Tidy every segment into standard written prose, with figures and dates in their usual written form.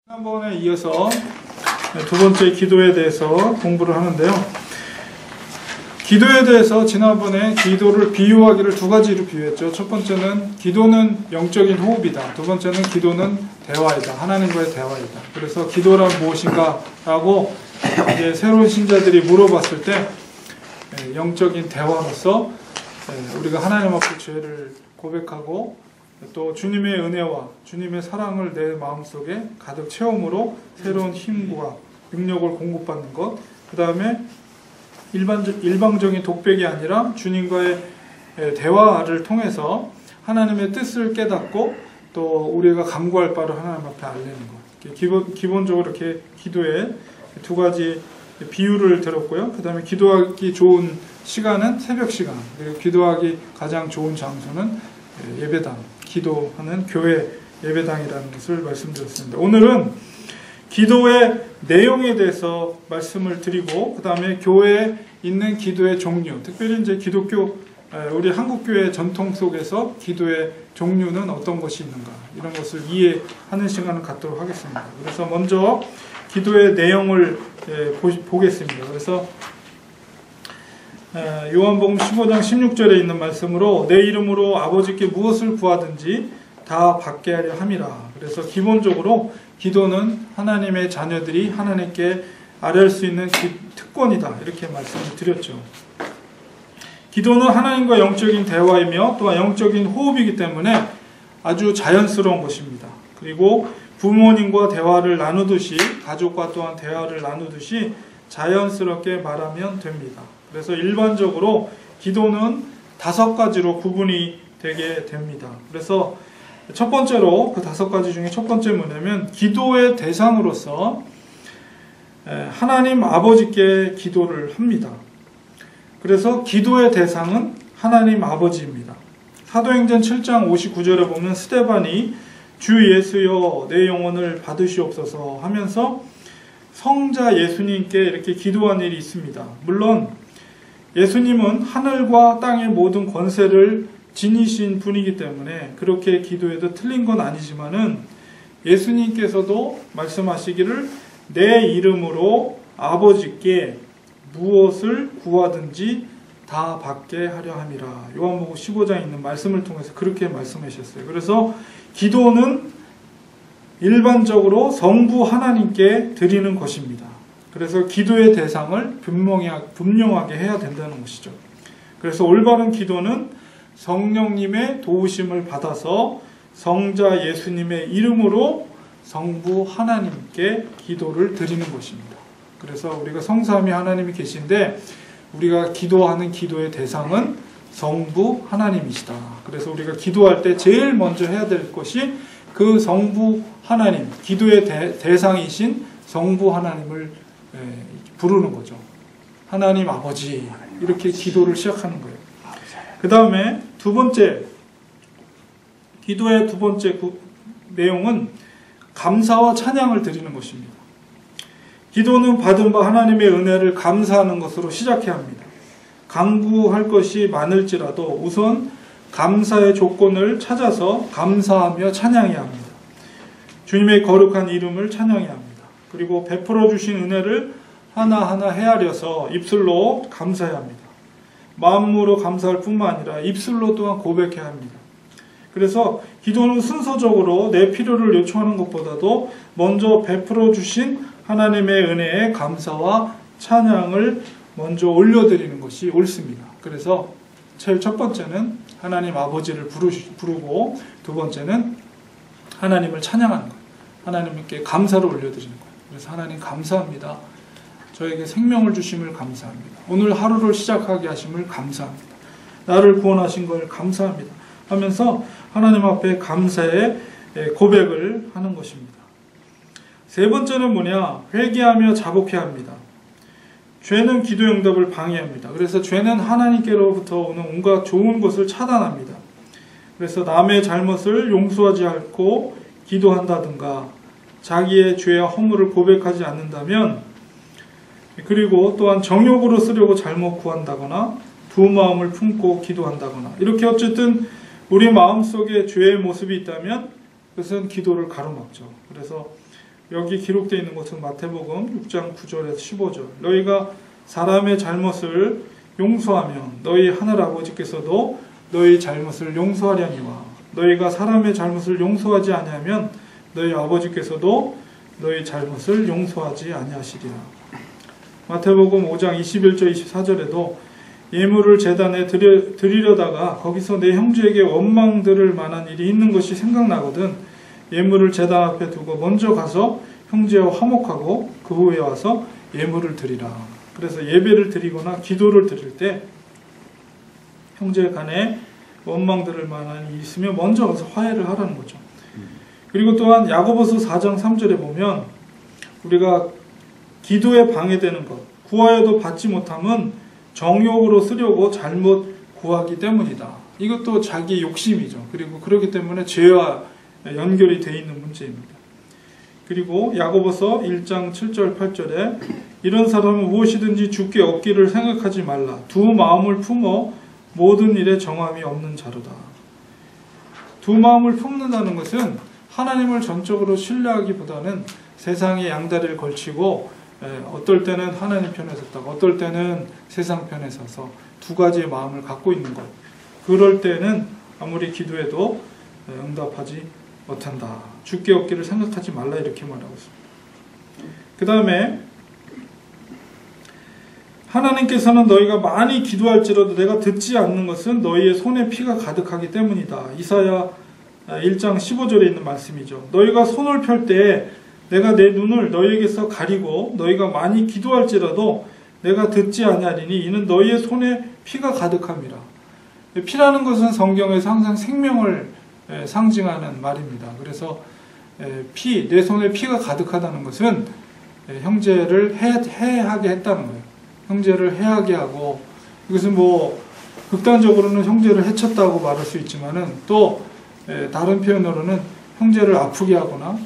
지난번에 이어서 두 번째 기도에 대해서 공부를 하는데요. 기도에 대해서 지난번에 기도를 비유하기를 두 가지로 비유했죠. 첫 번째는 기도는 영적인 호흡이다. 두 번째는 기도는 대화이다. 하나님과의 대화이다. 그래서 기도란 무엇인가 라고 이제 새로운 신자들이 물어봤을 때 영적인 대화로서 우리가 하나님 앞에 죄를 고백하고 또 주님의 은혜와 주님의 사랑을 내 마음속에 가득 채움으로 새로운 힘과 능력을 공급받는 것, 그 다음에 일방적인 독백이 아니라 주님과의 대화를 통해서 하나님의 뜻을 깨닫고 또 우리가 감구할 바를 하나님 앞에 알리는 것. 기본적으로 이렇게 기도에 두 가지 비유를 들었고요. 그 다음에 기도하기 좋은 시간은 새벽 시간, 그리고 기도하기 가장 좋은 장소는 예배당, 기도하는 교회 예배당이라는 것을 말씀드렸습니다. 오늘은 기도의 내용에 대해서 말씀을 드리고, 그 다음에 교회에 있는 기도의 종류, 특별히 이제 기독교, 우리 한국교회 전통 속에서 기도의 종류는 어떤 것이 있는가, 이런 것을 이해하는 시간을 갖도록 하겠습니다. 그래서 먼저 기도의 내용을 보겠습니다. 그래서 요한복음 15장 16절에 있는 말씀으로 내 이름으로 아버지께 무엇을 구하든지 다 받게 하려 함이라. 그래서 기본적으로 기도는 하나님의 자녀들이 하나님께 아뢰할 수 있는 특권이다, 이렇게 말씀을 드렸죠. 기도는 하나님과 영적인 대화이며 또한 영적인 호흡이기 때문에 아주 자연스러운 것입니다. 그리고 부모님과 대화를 나누듯이, 가족과 또한 대화를 나누듯이 자연스럽게 말하면 됩니다. 그래서 일반적으로 기도는 5가지로 구분이 되게 됩니다. 그래서 첫 번째로, 그 5가지 중에 첫 번째 뭐냐면 기도의 대상으로서 하나님 아버지께 기도를 합니다. 그래서 기도의 대상은 하나님 아버지입니다. 사도행전 7장 59절에 보면 스데반이 주 예수여 내 영혼을 받으시옵소서 하면서 성자 예수님께 이렇게 기도한 일이 있습니다. 물론 예수님은 하늘과 땅의 모든 권세를 지니신 분이기 때문에 그렇게 기도해도 틀린 건 아니지만은 예수님께서도 말씀하시기를 내 이름으로 아버지께 무엇을 구하든지 다 받게 하려 함이라. 요한복음 15장에 있는 말씀을 통해서 그렇게 말씀하셨어요. 그래서 기도는 일반적으로 성부 하나님께 드리는 것입니다. 그래서 기도의 대상을 분명하게 해야 된다는 것이죠. 그래서 올바른 기도는 성령님의 도우심을 받아서 성자 예수님의 이름으로 성부 하나님께 기도를 드리는 것입니다. 그래서 우리가 성삼위 하나님이 계신데 우리가 기도하는 기도의 대상은 성부 하나님이시다. 그래서 우리가 기도할 때 제일 먼저 해야 될 것이 그 성부 하나님, 기도의 대상이신 성부 하나님을 부르는 거죠. 하나님 아버지, 이렇게 기도를 시작하는 거예요. 그 다음에 두 번째, 기도의 두 번째 내용은 감사와 찬양을 드리는 것입니다. 기도는 받은 바 하나님의 은혜를 감사하는 것으로 시작해야 합니다. 간구할 것이 많을지라도 우선 감사의 조건을 찾아서 감사하며 찬양해야 합니다. 주님의 거룩한 이름을 찬양해야 합니다. 그리고 베풀어 주신 은혜를 하나하나 헤아려서 입술로 감사해야 합니다. 마음으로 감사할 뿐만 아니라 입술로 또한 고백해야 합니다. 그래서 기도는 순서적으로 내 필요를 요청하는 것보다도 먼저 베풀어 주신 하나님의 은혜에 감사와 찬양을 먼저 올려드리는 것이 옳습니다. 그래서 제일 첫 번째는 하나님 아버지를 부르고, 두 번째는 하나님을 찬양하는 거예요. 하나님께 감사를 올려드리는 거예요. 그래서 하나님 감사합니다. 저에게 생명을 주심을 감사합니다. 오늘 하루를 시작하게 하심을 감사합니다. 나를 구원하신 걸 감사합니다. 하면서 하나님 앞에 감사의 고백을 하는 것입니다. 세 번째는 뭐냐? 회개하며 자복해야 합니다. 죄는 기도 응답을 방해합니다. 그래서 죄는 하나님께로부터 오는 온갖 좋은 것을 차단합니다. 그래서 남의 잘못을 용서하지 않고 기도한다든가, 자기의 죄와 허물을 고백하지 않는다면, 그리고 또한 정욕으로 쓰려고 잘못 구한다거나 두 마음을 품고 기도한다거나, 이렇게 어쨌든 우리 마음속에 죄의 모습이 있다면 그것은 기도를 가로막죠. 그래서 여기 기록되어 있는 것은 마태복음 6장 9절에서 15절. 너희가 사람의 잘못을 용서하면 너희 하늘 아버지께서도 너희 잘못을 용서하려니와 너희가 사람의 잘못을 용서하지 아니하면 너희 아버지께서도 너희 잘못을 용서하지 아니하시리라. 마태복음 5장 21절 24절에도 예물을 제단에 드리려다가 거기서 내 형제에게 원망 들을 만한 일이 있는 것이 생각나거든 예물을 제단 앞에 두고 먼저 가서 형제와 화목하고 그 후에 와서 예물을 드리라. 그래서 예배를 드리거나 기도를 드릴 때 형제 간에 원망 들을 만한 일이 있으면 먼저 가서 화해를 하라는 거죠. 그리고 또한 야고보서 4장 3절에 보면 우리가 기도에 방해되는 것, 구하여도 받지 못함은 정욕으로 쓰려고 잘못 구하기 때문이다. 이것도 자기 욕심이죠. 그리고 그렇기 때문에 죄와 연결이 되어 있는 문제입니다. 그리고 야고보서 1장 7절 8절에 이런 사람은 무엇이든지 주께 얻기를 생각하지 말라. 두 마음을 품어 모든 일에 정함이 없는 자로다. 두 마음을 품는다는 것은 하나님을 전적으로 신뢰하기보다는 세상의 양다리를 걸치고 어떨 때는 하나님 편에 섰다가 어떨 때는 세상 편에 서서 두 가지의 마음을 갖고 있는 것. 그럴 때는 아무리 기도해도 응답하지 못한다. 주께 얻기를 생각하지 말라 이렇게 말하고 있습니다. 그 다음에 하나님께서는 너희가 많이 기도할지라도 내가 듣지 않는 것은 너희의 손에 피가 가득하기 때문이다. 이사야 1장 15절에 있는 말씀이죠. 너희가 손을 펼 때 내가 내 눈을 너희에게서 가리고 너희가 많이 기도할지라도 내가 듣지 아니하리니 이는 너희의 손에 피가 가득함이라. 피라는 것은 성경에서 항상 생명을 상징하는 말입니다. 그래서 내 손에 피가 가득하다는 것은 형제를 해하게 했다는 거예요. 형제를 해하게 하고 이것은 뭐 극단적으로는 형제를 해쳤다고 말할 수 있지만은 또 다른 표현으로는 형제를 아프게 하거나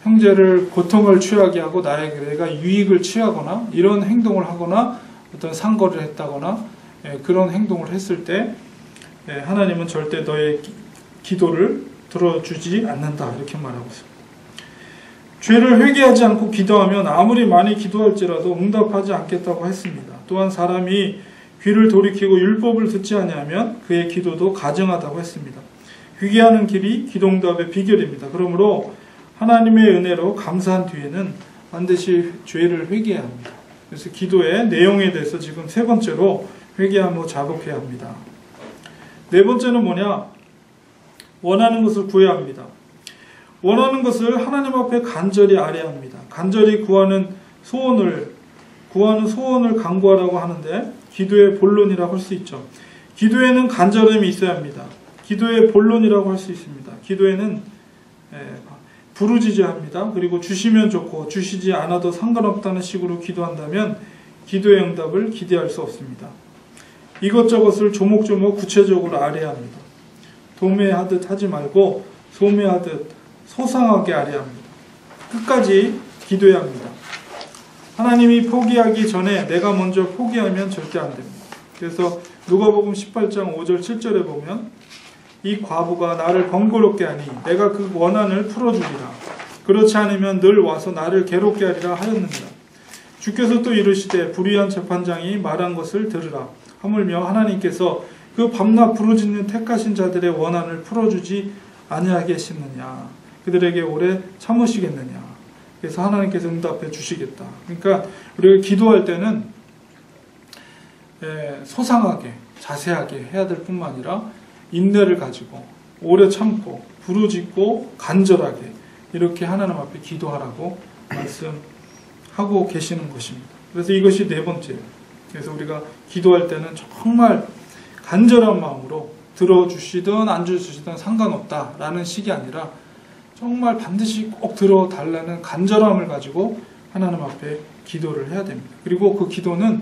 형제를 고통을 취하게 하고 내가 유익을 취하거나 이런 행동을 하거나 어떤 상거를 했다거나 그런 행동을 했을 때 하나님은 절대 너의 기도를 들어주지 않는다 이렇게 말하고 있습니다. 죄를 회개하지 않고 기도하면 아무리 많이 기도할지라도 응답하지 않겠다고 했습니다. 또한 사람이 귀를 돌이키고 율법을 듣지 아니하면 그의 기도도 가증하다고 했습니다. 회개하는 길이 기도응답의 비결입니다. 그러므로 하나님의 은혜로 감사한 뒤에는 반드시 죄를 회개해야 합니다. 그래서 기도의 내용에 대해서 지금 세 번째로 회개하며 자복해야 합니다. 네 번째는 뭐냐? 원하는 것을 구해야 합니다. 원하는 것을 하나님 앞에 간절히 아뢰야 합니다. 간절히 구하는 소원을 간구하라고 하는데 기도의 본론이라고 할 수 있죠. 기도에는 간절함이 있어야 합니다. 기도의 본론이라고 할 수 있습니다. 기도에는 부르짖어야 그리고 주시면 좋고 주시지 않아도 상관없다는 식으로 기도한다면 기도의 응답을 기대할 수 없습니다. 이것저것을 조목조목 구체적으로 아뢰야 합니다. 도매하듯 하지 말고 소매하듯 소상하게 아뢰야 합니다. 끝까지 기도해야 합니다. 하나님이 포기하기 전에 내가 먼저 포기하면 절대 안 됩니다. 그래서 누가복음 18장 5절 7절에 보면 이 과부가 나를 번거롭게 하니 내가 그 원한을 풀어주리라. 그렇지 않으면 늘 와서 나를 괴롭게 하리라 하였느니라. 주께서 또 이르시되 불의한 재판장이 말한 것을 들으라. 하물며 하나님께서 그 밤낮 부르짖는 택하신 자들의 원한을 풀어주지 아니하겠느냐. 그들에게 오래 참으시겠느냐. 그래서 하나님께서 응답해 주시겠다. 그러니까 우리가 기도할 때는 소상하게 자세하게 해야 될 뿐만 아니라 인내를 가지고 오래 참고 부르짖고 간절하게 이렇게 하나님 앞에 기도하라고 말씀하고 계시는 것입니다. 그래서 이것이 네 번째예요. 그래서 우리가 기도할 때는 정말 간절한 마음으로 들어주시든 안 주시든 상관없다라는 식이 아니라 정말 반드시 꼭 들어달라는 간절함을 가지고 하나님 앞에 기도를 해야 됩니다. 그리고 그 기도는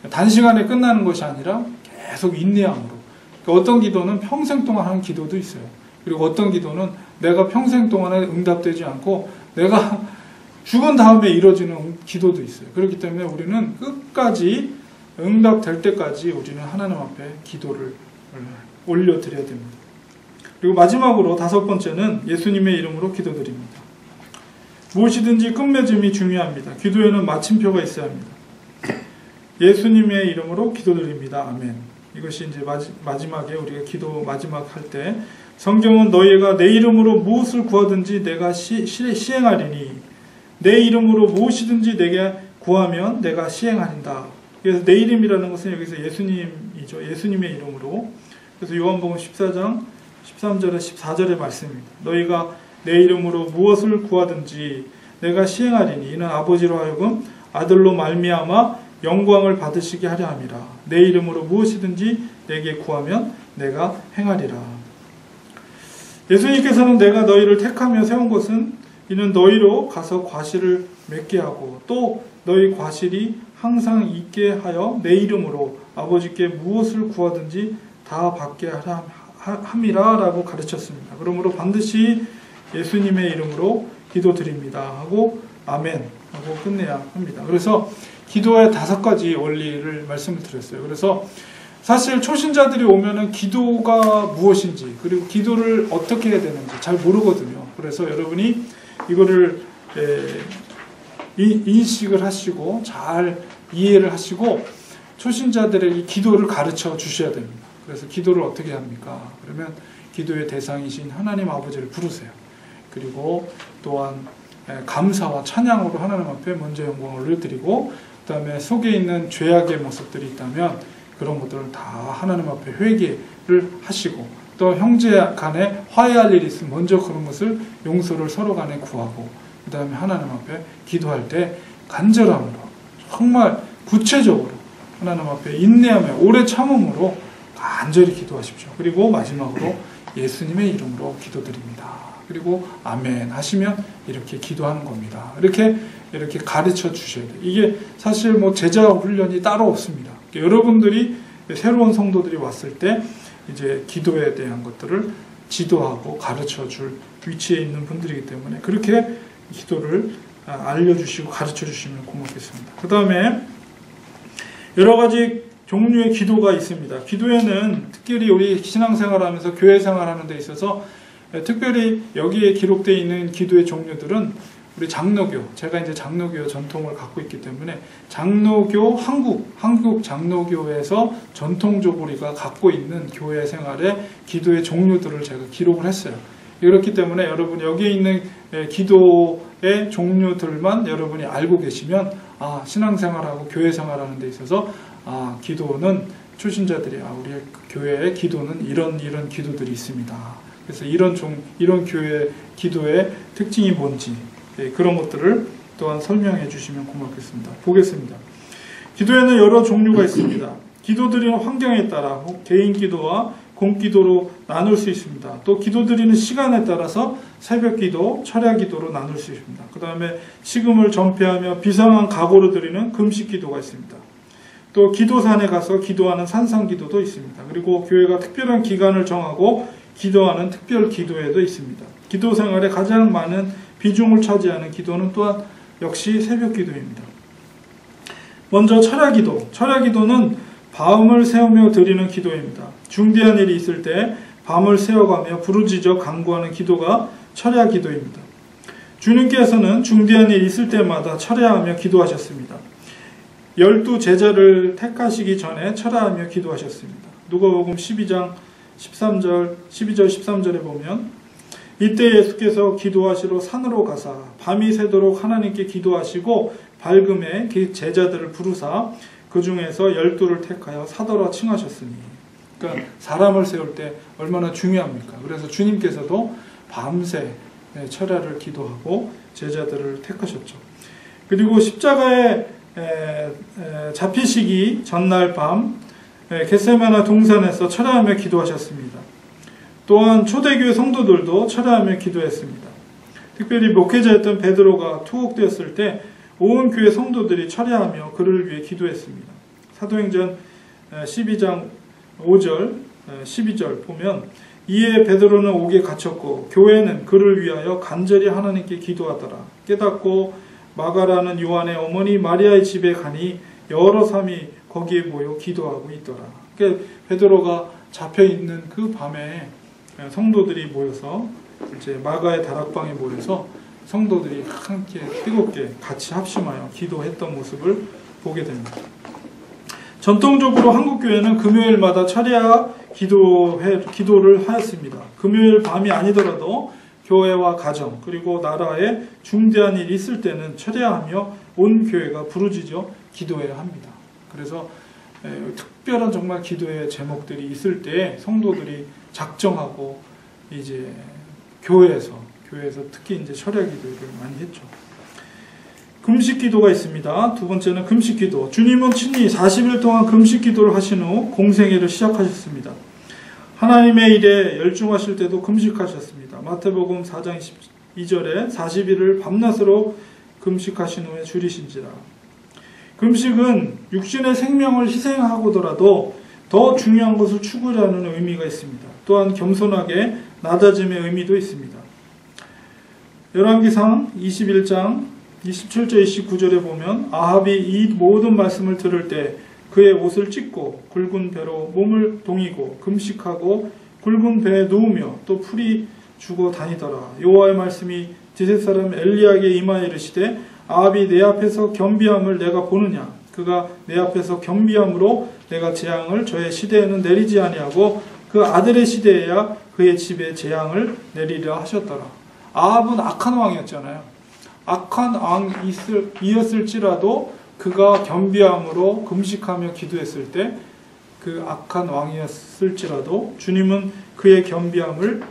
단시간에 끝나는 것이 아니라 계속 인내함으로. 그러니까 어떤 기도는 평생 동안 하는 기도도 있어요. 그리고 어떤 기도는 내가 평생 동안에 응답되지 않고 내가 죽은 다음에 이루어지는 기도도 있어요. 그렇기 때문에 우리는 끝까지 응답될 때까지 우리는 하나님 앞에 기도를 올려드려야 됩니다. 그리고 마지막으로 다섯 번째는 예수님의 이름으로 기도드립니다. 무엇이든지 끝맺음이 중요합니다. 기도에는 마침표가 있어야 합니다. 예수님의 이름으로 기도드립니다. 아멘. 이것이 이제 마지막에 우리가 기도 마지막 할 때 성경은 너희가 내 이름으로 무엇을 구하든지 내가 시행하리니 내 이름으로 무엇이든지 내게 구하면 내가 시행하린다. 그래서 내 이름이라는 것은 여기서 예수님이죠. 예수님의 이름으로. 그래서 요한복음 14장 13절에 14절의 말씀입니다. 너희가 내 이름으로 무엇을 구하든지 내가 시행하리니 이는 아버지로 하여금 아들로 말미암아 영광을 받으시게 하려 함이라. 내 이름으로 무엇이든지 내게 구하면 내가 행하리라. 예수님께서는 내가 너희를 택하며 세운 것은 이는 너희로 가서 과실을 맺게 하고 또 너희 과실이 항상 있게 하여 내 이름으로 아버지께 무엇을 구하든지 다 받게 하라 함이라 라고 가르쳤습니다. 그러므로 반드시 예수님의 이름으로 기도드립니다 하고 아멘 하고 끝내야 합니다. 그래서 기도의 5가지 원리를 말씀을 드렸어요. 그래서 사실 초신자들이 오면은 기도가 무엇인지 그리고 기도를 어떻게 해야 되는지 잘 모르거든요. 그래서 여러분이 이거를 인식을 하시고 잘 이해를 하시고 초신자들에게 기도를 가르쳐 주셔야 됩니다. 그래서 기도를 어떻게 합니까? 그러면 기도의 대상이신 하나님 아버지를 부르세요. 그리고 또한 감사와 찬양으로 하나님 앞에 먼저 영광을 올려드리고 그 다음에 속에 있는 죄악의 모습들이 있다면 그런 것들을 다 하나님 앞에 회개를 하시고 또 형제 간에 화해할 일이 있으면 먼저 그런 것을 용서를 서로 간에 구하고 그 다음에 하나님 앞에 기도할 때 간절함으로 정말 구체적으로 하나님 앞에 인내하며 오래 참음으로 간절히 기도하십시오. 그리고 마지막으로 예수님의 이름으로 기도드립니다. 그리고 아멘 하시면 이렇게 기도하는 겁니다. 이렇게 가르쳐 주셔야 돼요. 이게 사실 뭐 제자 훈련이 따로 없습니다. 여러분들이 새로운 성도들이 왔을 때 이제 기도에 대한 것들을 지도하고 가르쳐 줄 위치에 있는 분들이기 때문에 그렇게 기도를 알려주시고 가르쳐 주시면 고맙겠습니다. 그 다음에 여러 가지 종류의 기도가 있습니다. 기도에는 특별히 우리 신앙생활하면서 교회 생활하는 데 있어서 특별히 여기에 기록되어 있는 기도의 종류들은 우리 장로교, 제가 이제 장로교 전통을 갖고 있기 때문에 장로교, 한국 장로교에서 전통적으로 우리가 갖고 있는 교회 생활의 기도의 종류들을 제가 기록을 했어요. 그렇기 때문에 여러분 여기에 있는 기도의 종류들만 여러분이 알고 계시면 신앙생활하고 교회 생활하는 데 있어서 기도는 초신자들이 우리 교회의 기도는 이런 기도들이 있습니다. 그래서 이런 교회 기도의 특징이 뭔지 그런 것들을 또한 설명해 주시면 고맙겠습니다. 보겠습니다. 기도에는 여러 종류가 있습니다. 기도드리는 환경에 따라 개인 기도와 공기도로 나눌 수 있습니다. 또 기도드리는 시간에 따라서 새벽 기도, 철야 기도로 나눌 수 있습니다. 그 다음에 식음을 전폐하며 비상한 각오로 드리는 금식 기도가 있습니다. 또 기도산에 가서 기도하는 산상 기도도 있습니다. 그리고 교회가 특별한 기간을 정하고 기도하는 특별 기도회도 있습니다. 기도 생활에 가장 많은 비중을 차지하는 기도는 또한 역시 새벽 기도입니다. 먼저 철야 기도. 철야 기도는 밤을 새우며 드리는 기도입니다. 중대한 일이 있을 때 밤을 새워가며 부르짖어 간구하는 기도가 철야 기도입니다. 주님께서는 중대한 일이 있을 때마다 철야하며 기도하셨습니다. 12 제자를 택하시기 전에 철야하며 기도하셨습니다. 누가복음 12장 13절, 12절 13절에 보면 이때 예수께서 기도하시러 산으로 가사 밤이 새도록 하나님께 기도하시고 밝음에 제자들을 부르사 그 중에서 12를 택하여 사도라 칭하셨으니. 그러니까 사람을 세울 때 얼마나 중요합니까? 그래서 주님께서도 밤새 철야를 기도하고 제자들을 택하셨죠. 그리고 십자가에 잡히시기 전날 밤 겟세마네 동산에서 철야하며 기도하셨습니다. 또한 초대교회 성도들도 철야하며 기도했습니다. 특별히 목회자였던 베드로가 투옥되었을 때 온 교회 성도들이 철야하며 그를 위해 기도했습니다. 사도행전 12장 5절, 12절 보면 이에 베드로는 옥에 갇혔고 교회는 그를 위하여 간절히 하나님께 기도하더라. 깨닫고 마가라는 요한의 어머니 마리아의 집에 가니 여러 사람이 거기에 모여 기도하고 있더라. 그러니까 베드로가 잡혀있는 그 밤에 성도들이 모여서 이제 마가의 다락방에 모여서 성도들이 함께 뜨겁게 같이 합심하여 기도했던 모습을 보게 됩니다. 전통적으로 한국교회는 금요일마다 철야 기도를 하였습니다. 금요일 밤이 아니더라도 교회와 가정 그리고 나라에 중대한 일이 있을 때는 철야하며 온 교회가 부르짖어 기도해야 합니다. 그래서 특별한 정말 기도의 제목들이 있을 때 성도들이 작정하고 이제 교회에서 특히 이제 철야 기도를 많이 했죠. 금식 기도가 있습니다. 두 번째는 금식 기도. 주님은 친히 40일 동안 금식 기도를 하신 후 공생애를 시작하셨습니다. 하나님의 일에 열중하실 때도 금식하셨습니다. 마태복음 4장 22절에 40일을 밤낮으로 금식하신 후에 줄이신지라. 금식은 육신의 생명을 희생하고더라도 더 중요한 것을 추구하는 의미가 있습니다. 또한 겸손하게 낮아짐의 의미도 있습니다. 열왕기상 21장 27절 29절에 보면 아합이 이 모든 말씀을 들을 때 그의 옷을 찢고 굵은 배로 몸을 동이고 금식하고 굵은 배에 누우며 또 풀이 주고 다니더라. 여호와의 말씀이 디셋 사람 엘리야에게 임하여 이르시되 아합이 내 앞에서 겸비함을 내가 보느냐. 그가 내 앞에서 겸비함으로 내가 재앙을 저의 시대에는 내리지 아니하고 그 아들의 시대에야 그의 집에 재앙을 내리려 하셨더라. 아합은 악한 왕이었잖아요. 악한 왕이었을지라도 그가 겸비함으로 금식하며 기도했을 때 그 악한 왕이었을지라도 주님은 그의 겸비함을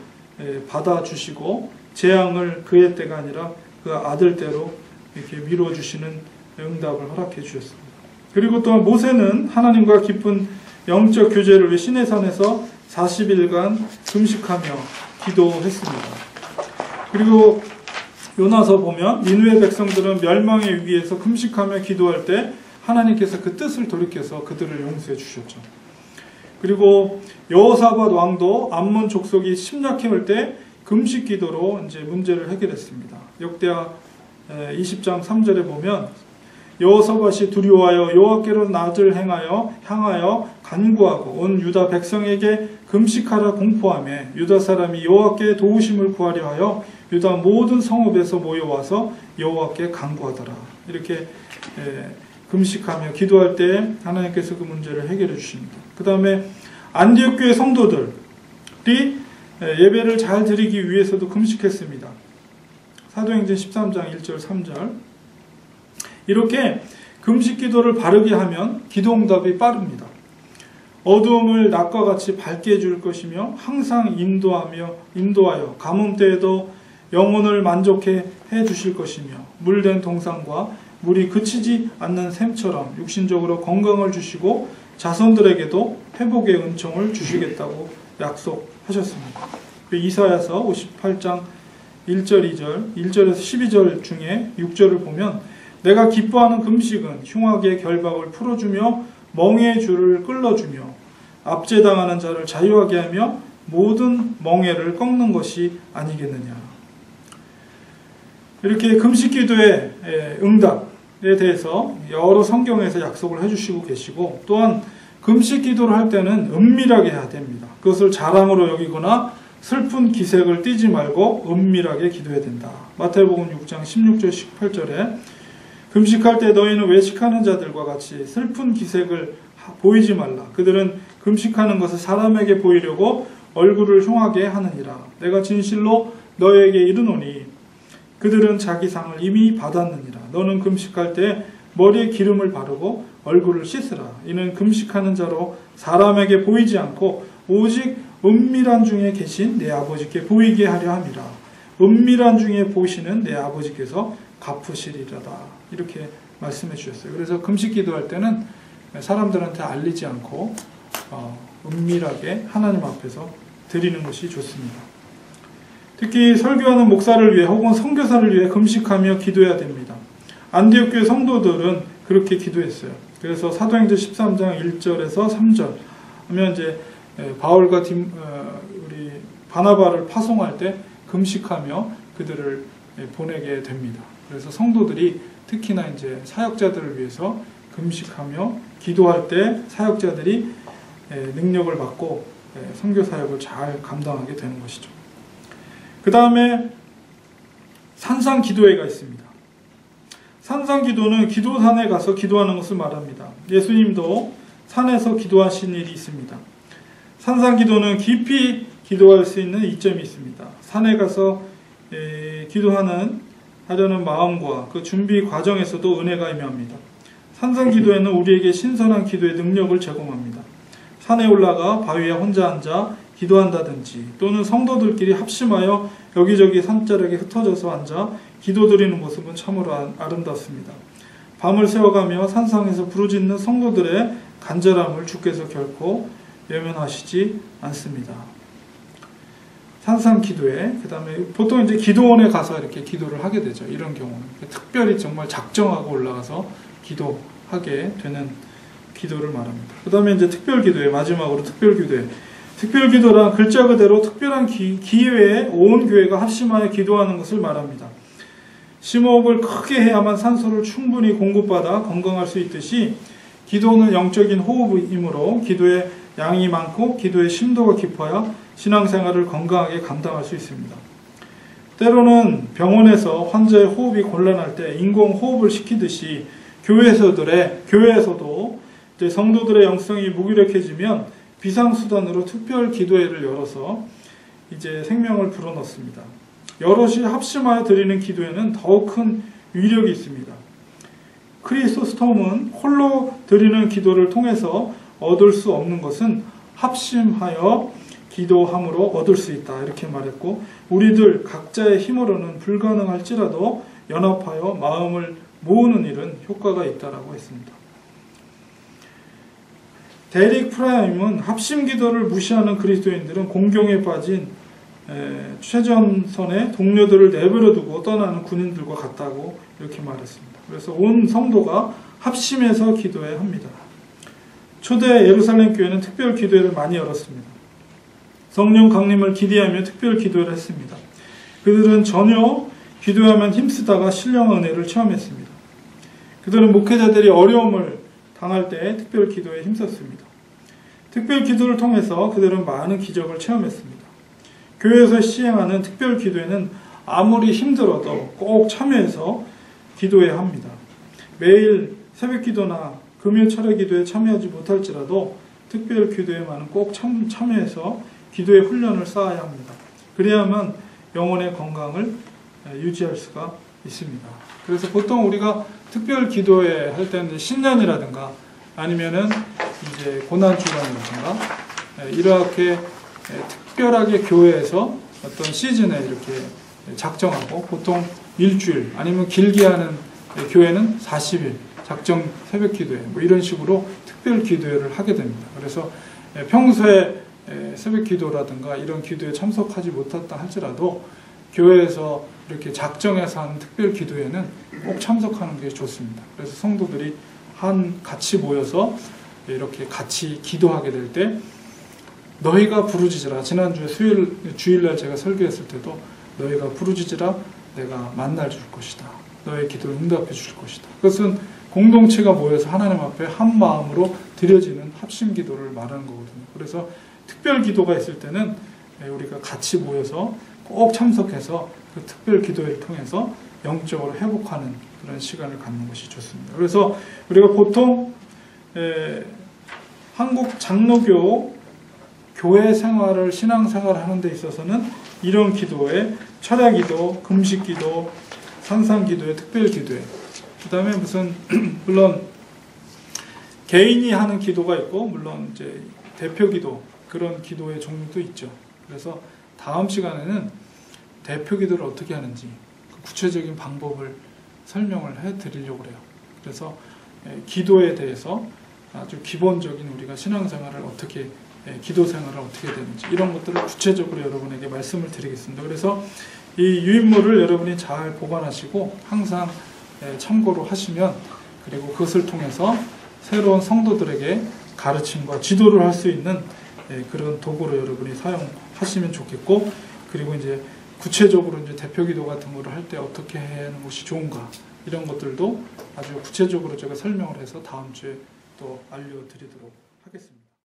받아주시고 재앙을 그의 때가 아니라 그 아들 때로 이렇게 미뤄주시는 응답을 허락해 주셨습니다. 그리고 또한 모세는 하나님과 깊은 영적 교제를 위해 시내산에서 40일간 금식하며 기도했습니다. 그리고 요나서 보면 니느웨 백성들은 멸망의 위기에서 금식하며 기도할 때 하나님께서 그 뜻을 돌이켜서 그들을 용서해 주셨죠. 그리고 여호사밧 왕도 암몬 족속이 침략해 올 때 금식 기도로 이제 문제를 해결했습니다. 역대하 20장 3절에 보면 여호사밧이 두려워하여 여호와께로 낯을 향하여 간구하고 온 유다 백성에게 금식하라 공포하며 유다 사람이 여호와께 도우심을 구하려 하여 유다 모든 성읍에서 모여와서 여호와께 간구하더라. 이렇게 금식하며 기도할 때 하나님께서 그 문제를 해결해 주십니다. 그 다음에 안디옥 교회 성도들이 예배를 잘 드리기 위해서도 금식했습니다. 사도행전 13장 1절 3절. 이렇게 금식 기도를 바르게 하면 기도 응답이 빠릅니다. 어두움을 낮과 같이 밝게 해줄 것이며 항상 인도하여 가뭄 때에도 영혼을 만족해 해주실 것이며 물된 동산과 물이 그치지 않는 샘처럼 육신적으로 건강을 주시고 자손들에게도 회복의 은총을 주시겠다고 약속하셨습니다. 이사야서 58장 1절 2절 1절에서 12절 중에 6절을 보면 내가 기뻐하는 금식은 흉악의 결박을 풀어주며 멍에의 줄을 끌어주며 압제당하는 자를 자유하게 하며 모든 멍에를 꺾는 것이 아니겠느냐. 이렇게 금식 기도의 응답에 대해서 여러 성경에서 약속을 해주시고 계시고 또한 금식 기도를 할 때는 은밀하게 해야 됩니다. 그것을 자랑으로 여기거나 슬픈 기색을 띠지 말고 은밀하게 기도해야 된다. 마태복음 6장 16절 18절에 금식할 때 너희는 외식하는 자들과 같이 슬픈 기색을 보이지 말라. 그들은 금식하는 것을 사람에게 보이려고 얼굴을 흉하게 하느니라. 내가 진실로 너희에게 이르노니 그들은 자기 상을 이미 받았느니라. 너는 금식할 때 머리에 기름을 바르고 얼굴을 씻으라. 이는 금식하는 자로 사람에게 보이지 않고 오직 은밀한 중에 계신 내 아버지께 보이게 하려 함이라. 은밀한 중에 보시는 내 아버지께서 갚으시리라다. 이렇게 말씀해 주셨어요. 그래서 금식 기도할 때는 사람들한테 알리지 않고 은밀하게 하나님 앞에서 드리는 것이 좋습니다. 특히 설교하는 목사를 위해 혹은 선교사를 위해 금식하며 기도해야 됩니다. 안디옥 교회 성도들은 그렇게 기도했어요. 그래서 사도행전 13장 1절에서 3절 하면 이제 바울과 우리 바나바를 파송할 때 금식하며 그들을 보내게 됩니다. 그래서 성도들이 특히나 이제 사역자들을 위해서 금식하며 기도할 때 사역자들이 능력을 받고 선교 사역을 잘 감당하게 되는 것이죠. 그 다음에 산상기도회가 있습니다. 산상기도는 기도산에 가서 기도하는 것을 말합니다. 예수님도 산에서 기도하신 일이 있습니다. 산상기도는 깊이 기도할 수 있는 이점이 있습니다. 산에 가서 하려는 마음과 그 준비 과정에서도 은혜가 임합니다. 산상기도회는 우리에게 신선한 기도의 능력을 제공합니다. 산에 올라가 바위에 혼자 앉아 기도한다든지 또는 성도들끼리 합심하여 여기저기 산자락에 흩어져서 앉아 기도드리는 모습은 참으로 아름답습니다. 밤을 새워가며 산상에서 부르짖는 성도들의 간절함을 주께서 결코 외면하시지 않습니다. 산상기도회, 그 다음에 보통 이제 기도원에 가서 이렇게 기도를 하게 되죠. 이런 경우는 특별히 정말 작정하고 올라가서 기도하게 되는 기도를 말합니다. 그 다음에 이제 특별기도회, 마지막으로 특별기도회. 특별기도란 글자 그대로 특별한 기회에 온 교회가 합심하여 기도하는 것을 말합니다. 심호흡을 크게 해야만 산소를 충분히 공급받아 건강할 수 있듯이 기도는 영적인 호흡이므로 기도의 양이 많고 기도의 심도가 깊어야 신앙생활을 건강하게 감당할 수 있습니다. 때로는 병원에서 환자의 호흡이 곤란할 때 인공호흡을 시키듯이 교회에서도 이제 성도들의 영성이 무기력해지면 비상수단으로 특별 기도회를 열어서 이제 생명을 불어넣습니다. 여럿이 합심하여 드리는 기도에는 더욱 큰 위력이 있습니다. 크리소스톰은 홀로 드리는 기도를 통해서 얻을 수 없는 것은 합심하여 기도함으로 얻을 수 있다, 이렇게 말했고, 우리들 각자의 힘으로는 불가능할지라도 연합하여 마음을 모으는 일은 효과가 있다라고 했습니다. 데릭 프라임은 합심 기도를 무시하는 그리스도인들은 공경에 빠진 최전선의 동료들을 내버려 두고 떠나는 군인들과 같다고 이렇게 말했습니다. 그래서 온 성도가 합심해서 기도해야 합니다. 초대 예루살렘 교회는 특별 기도회를 많이 열었습니다. 성령 강림을 기대하며 특별 기도회를 했습니다. 그들은 전혀 기도하면 힘쓰다가 신령한 은혜를 체험했습니다. 그들은 목회자들이 어려움을 당할 때 특별 기도에 힘썼습니다. 특별 기도를 통해서 그들은 많은 기적을 체험했습니다. 교회에서 시행하는 특별 기도회는 아무리 힘들어도 꼭 참여해서 기도해야 합니다. 매일 새벽 기도나 금요 철야 기도에 참여하지 못할지라도 특별 기도회만은 꼭 참여해서 기도의 훈련을 쌓아야 합니다. 그래야만 영혼의 건강을 유지할 수가 있습니다. 그래서 보통 우리가 특별 기도회 할 때는 신년이라든가 아니면은 이제 고난주간이라든가 이렇게 특별하게 교회에서 어떤 시즌에 이렇게 작정하고 보통 일주일 아니면 길게 하는 교회는 40일 작정 새벽 기도회 뭐 이런 식으로 특별 기도회를 하게 됩니다. 그래서 평소에 새벽 기도라든가 이런 기도에 참석하지 못했다 할지라도 교회에서 이렇게 작정해서 하는 특별 기도회는 꼭 참석하는 게 좋습니다. 그래서 성도들이 같이 모여서 이렇게 같이 기도하게 될 때 너희가 부르짖으라. 지난주에 주일날 제가 설교했을 때도 너희가 부르짖으라 내가 만날 줄 것이다. 너의 기도를 응답해 줄 것이다. 그것은 공동체가 모여서 하나님 앞에 한 마음으로 드려지는 합심 기도를 말하는 거거든요. 그래서 특별 기도가 있을 때는 우리가 같이 모여서 꼭 참석해서 그 특별 기도를 통해서 영적으로 회복하는 그런 시간을 갖는 것이 좋습니다. 그래서 우리가 보통 한국 장로교 교회 생활을 신앙생활을 하는 데 있어서는 이런 기도에 철야기도, 금식기도, 산상기도에 특별기도에 그 다음에 물론 개인이 하는 기도가 있고 물론 이제 대표기도 그런 기도의 종류도 있죠. 그래서 다음 시간에는 대표기도를 어떻게 하는지 구체적인 방법을 설명을 해드리려고 해요. 그래서 기도에 대해서 아주 기본적인 우리가 신앙생활을 어떻게 기도 생활을 어떻게 되는지 이런 것들을 구체적으로 여러분에게 말씀을 드리겠습니다. 그래서 이 유인물을 여러분이 잘 보관하시고 항상 참고로 하시면 그리고 그것을 통해서 새로운 성도들에게 가르침과 지도를 할 수 있는 그런 도구로 여러분이 사용하시면 좋겠고 그리고 이제 구체적으로 이제 대표기도 같은 거를 할 때 어떻게 하는 것이 좋은가 이런 것들도 아주 구체적으로 제가 설명을 해서 다음 주에 또 알려드리도록 하겠습니다.